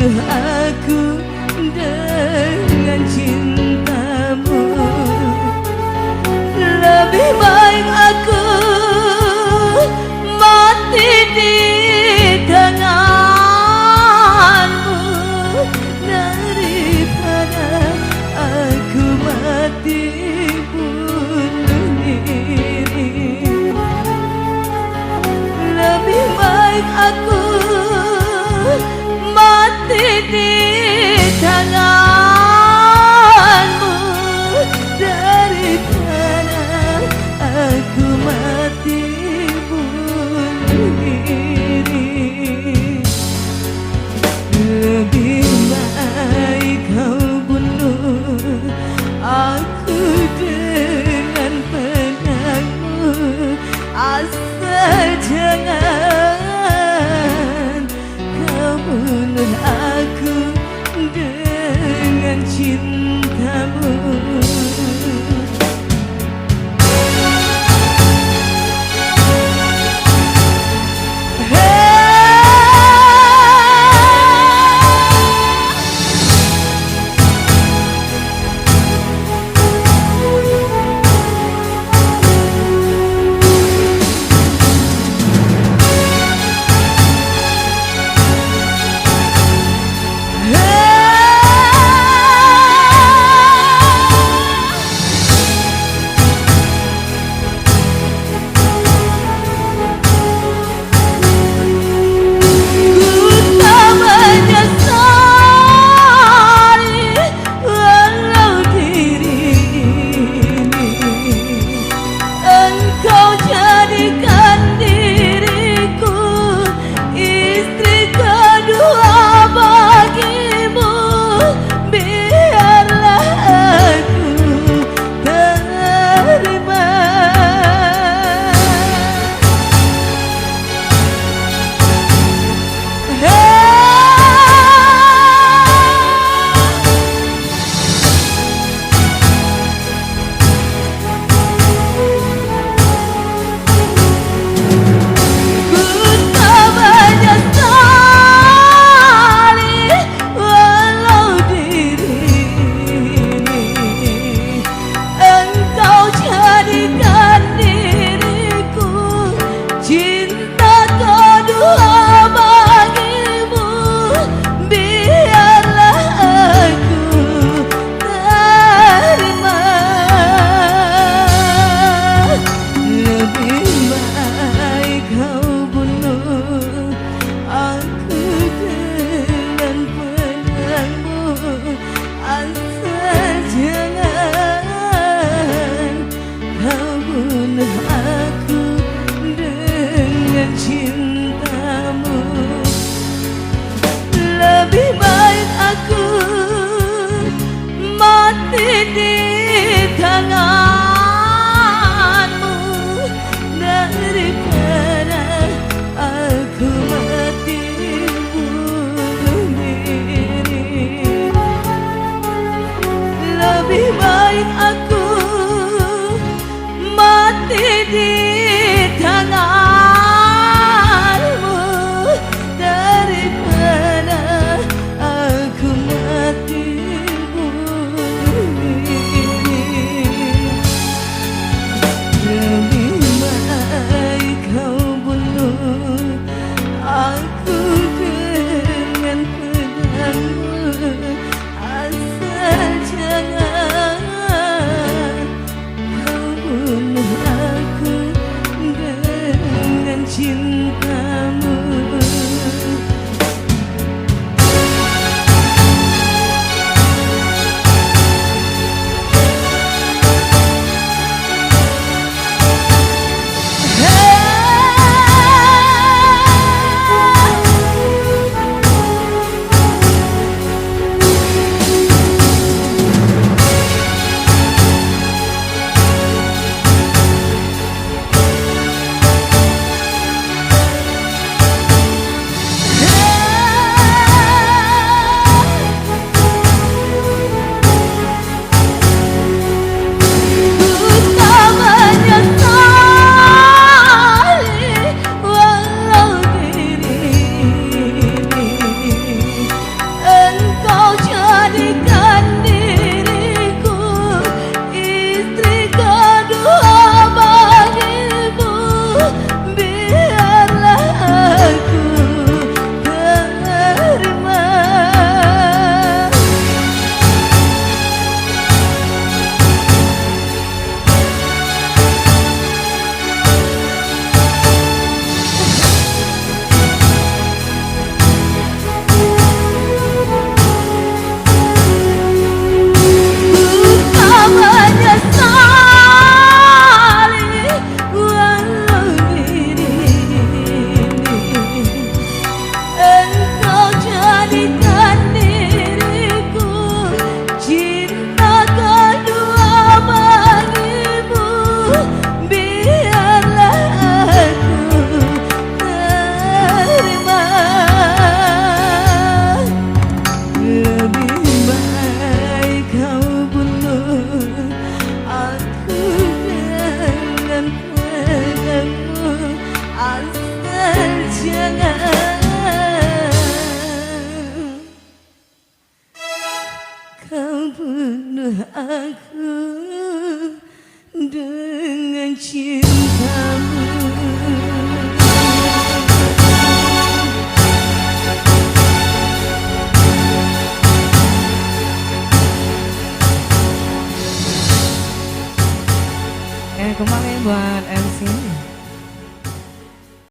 bunuh aku dengan cintamu. Lebih baik aku mati di tanganmu daripada aku mati bunuh diri. Lebih baik aku mati di tanganmu daripada aku mati bunuh diri. Lebih baik kau bunuh aku dengan pedangmu, asal jangan kau bunuh aku dengan cintamu. Lebih baik aku mati di tanganmu daripada aku mati bunuh diri. Lebih baik aku mati di tanganmu daripada aku mati bunuh diri. Lebih baik kau bunuh aku dengan pedangmu, asal jangan kau bunuh aku jangan kau bunuh aku dengan cintamu. Kembali buat MC.